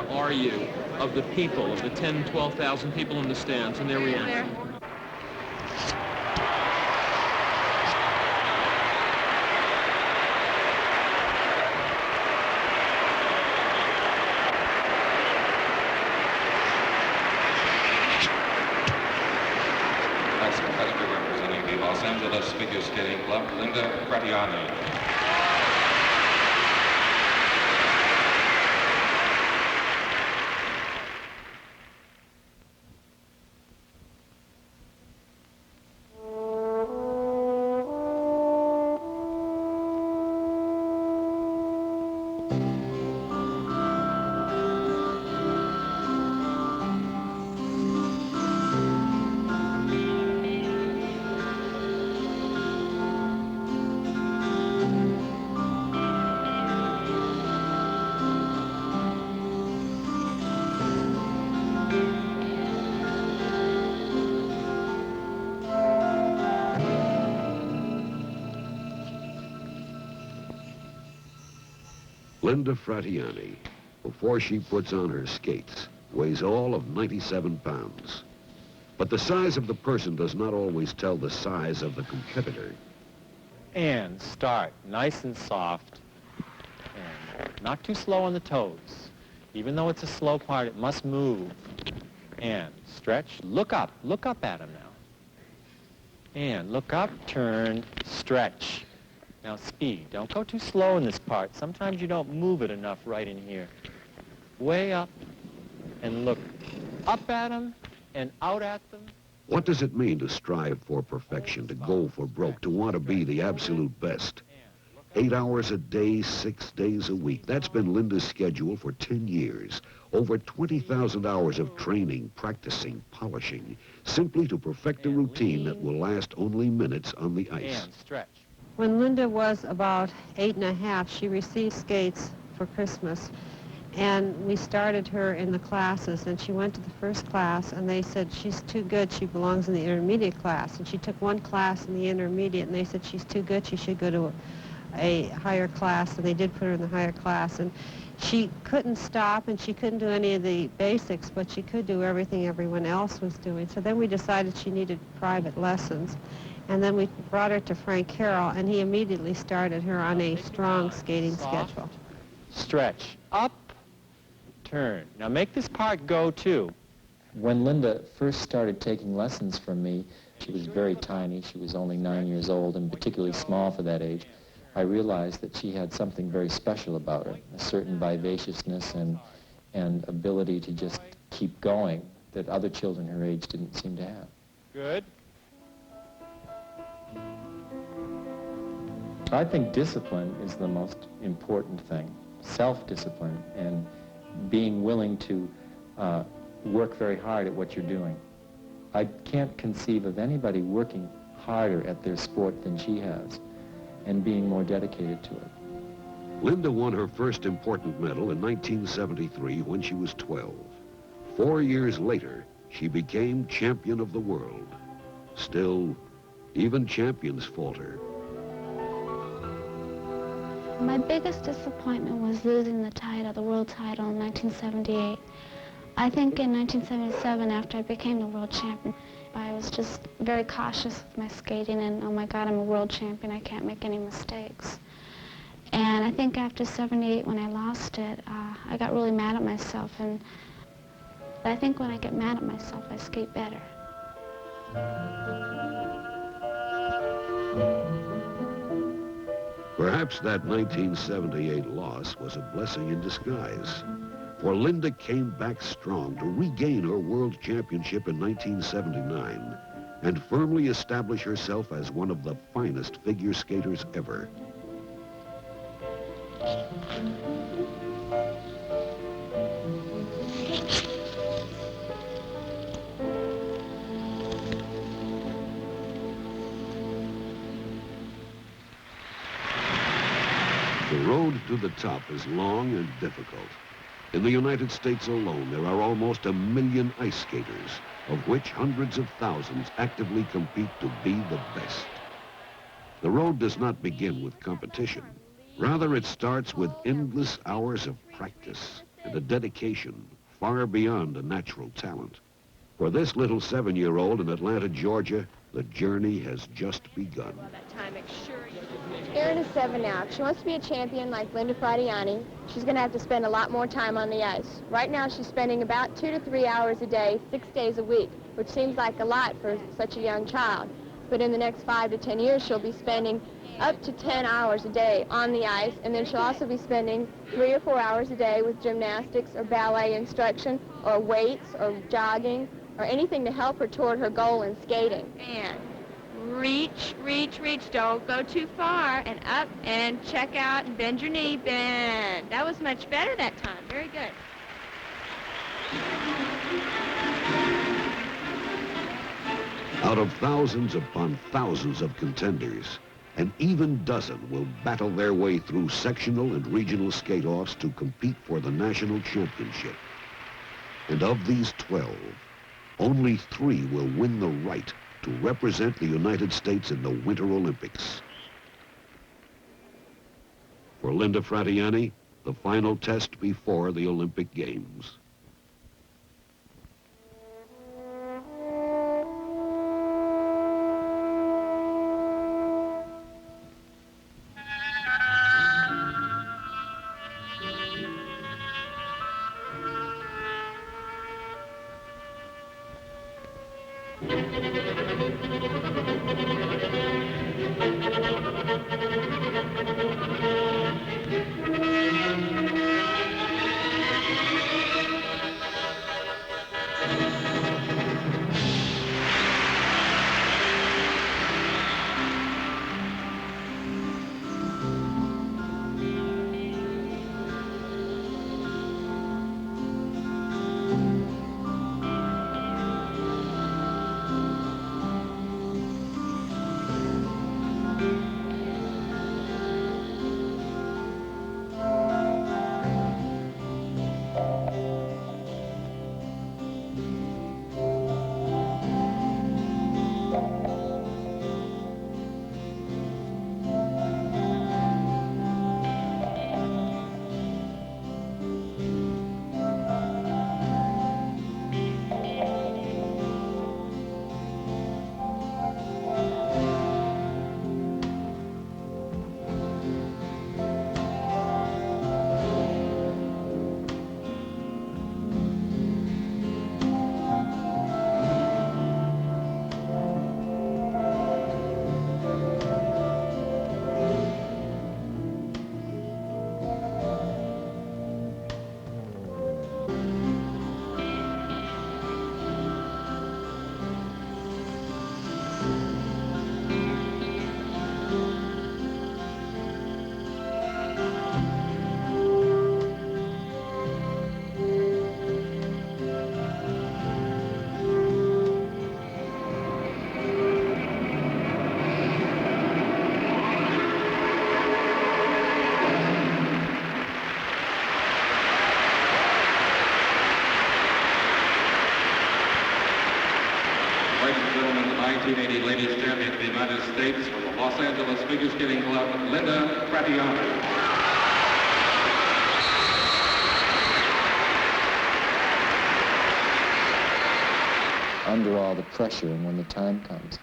aware are you of the people, of the 10, 12,000 people in the stands and their reaction? That's competitor representing the Los Angeles Figure Skating Club, Linda Fratianne. Linda Fratianne, before she puts on her skates, weighs all of 97 pounds. But the size of the person does not always tell the size of the competitor. And start nice and soft, and not too slow on the toes. Even though it's a slow part, it must move. And stretch, look up at him now. And look up, turn, stretch. Now speed, don't go too slow in this part. Sometimes you don't move it enough right in here. Way up, and look up at them and out at them. What does it mean to strive for perfection, to go for broke, to want to be the absolute best? 8 hours a day, 6 days a week. That's been Linda's schedule for 10 years. Over 20,000 hours of training, practicing, polishing, simply to perfect a routine that will last only minutes on the ice. And stretch. When Linda was about 8 and a half, she received skates for Christmas. And we started her in the classes, and she went to the first class, and they said, she's too good, she belongs in the intermediate class. And she took one class in the intermediate, and they said, she's too good, she should go to a higher class, and they did put her in the higher class. And she couldn't stop, and she couldn't do any of the basics, but she could do everything everyone else was doing. So then we decided she needed private lessons. And then we brought her to Frank Carroll, and he immediately started her on a strong skating schedule. Stretch, up, turn. Now make this part go too. When Linda first started taking lessons from me, she was very tiny. She was only 9 years old and particularly small for that age. I realized that she had something very special about her, a certain vivaciousness and ability to just keep going that other children her age didn't seem to have. Good. I think discipline is the most important thing. Self-discipline and being willing to work very hard at what you're doing. I can't conceive of anybody working harder at their sport than she has and being more dedicated to it. Linda won her first important medal in 1973 when she was 12. 4 years later, she became champion of the world. Still, even champions falter. My biggest disappointment was losing the title, the world title in 1978. I think in 1977, after I became the world champion, I was just very cautious with my skating and, oh my God, I'm a world champion, I can't make any mistakes. And I think after 78, when I lost it, I got really mad at myself. And I think when I get mad at myself, I skate better. Perhaps that 1978 loss was a blessing in disguise, for Linda came back strong to regain her world championship in 1979 and firmly establish herself as one of the finest figure skaters ever. The road to the top is long and difficult. In the United States alone, there are almost 1 million ice skaters, of which hundreds of thousands actively compete to be the best. The road does not begin with competition. Rather, it starts with endless hours of practice and a dedication far beyond a natural talent. For this little 7-year-old in Atlanta, Georgia, the journey has just begun. Erin is 7 now. If she wants to be a champion like Linda Fratianne, she's going to have to spend a lot more time on the ice. Right now, she's spending about 2 to 3 hours a day, 6 days a week, which seems like a lot for such a young child. But in the next 5 to 10 years, she'll be spending up to 10 hours a day on the ice, and then she'll also be spending 3 or 4 hours a day with gymnastics or ballet instruction or weights or jogging or anything to help her toward her goal in skating. And reach, reach, reach. Don't go too far. And up and check out and bend your knee. Bend. That was much better that time. Very good. Out of thousands upon thousands of contenders, an even dozen will battle their way through sectional and regional skate-offs to compete for the national championship. And of these 12, only 3 will win the right to represent the United States in the Winter Olympics. For Linda Fratianne, the final test before the Olympic Games. Ladies and gentlemen, the 1980 Ladies Champion of the United States from the Los Angeles Figure Skating Club, Linda Fratianne. Under all the pressure, and when the time comes,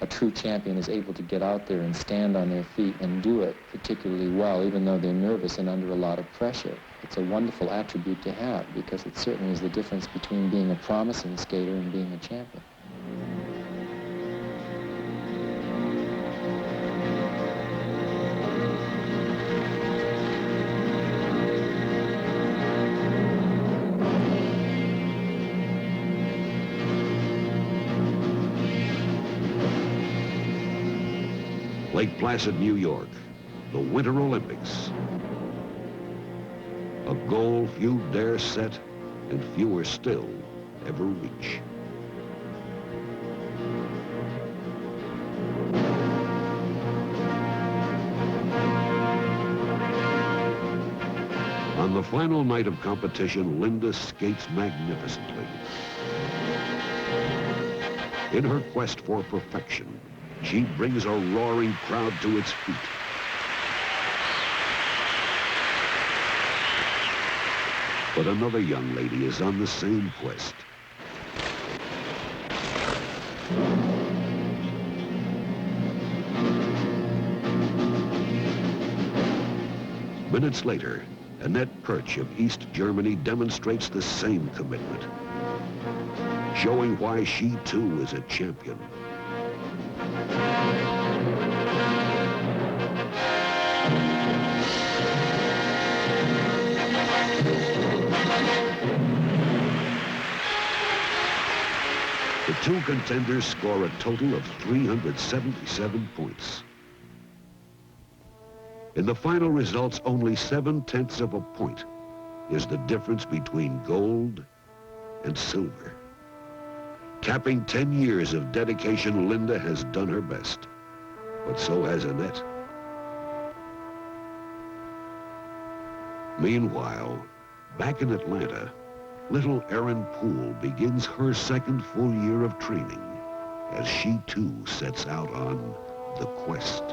a true champion is able to get out there and stand on their feet and do it particularly well, even though they're nervous and under a lot of pressure. It's a wonderful attribute to have, because it certainly is the difference between being a promising skater and being a champion. Lake Placid, New York, the Winter Olympics. A goal few dare set and fewer still ever reach. On the final night of competition, Linda skates magnificently. In her quest for perfection, she brings a roaring crowd to its feet. But another young lady is on the same quest. Minutes later, Annette Perch of East Germany demonstrates the same commitment, showing why she too is a champion. The two contenders score a total of 377 points. In the final results, only 7/10 of a point is the difference between gold and silver. Capping 10 years of dedication, Linda has done her best, but so has Annette. Meanwhile, back in Atlanta, little Erin Poole begins her second full year of training as she too sets out on the quest.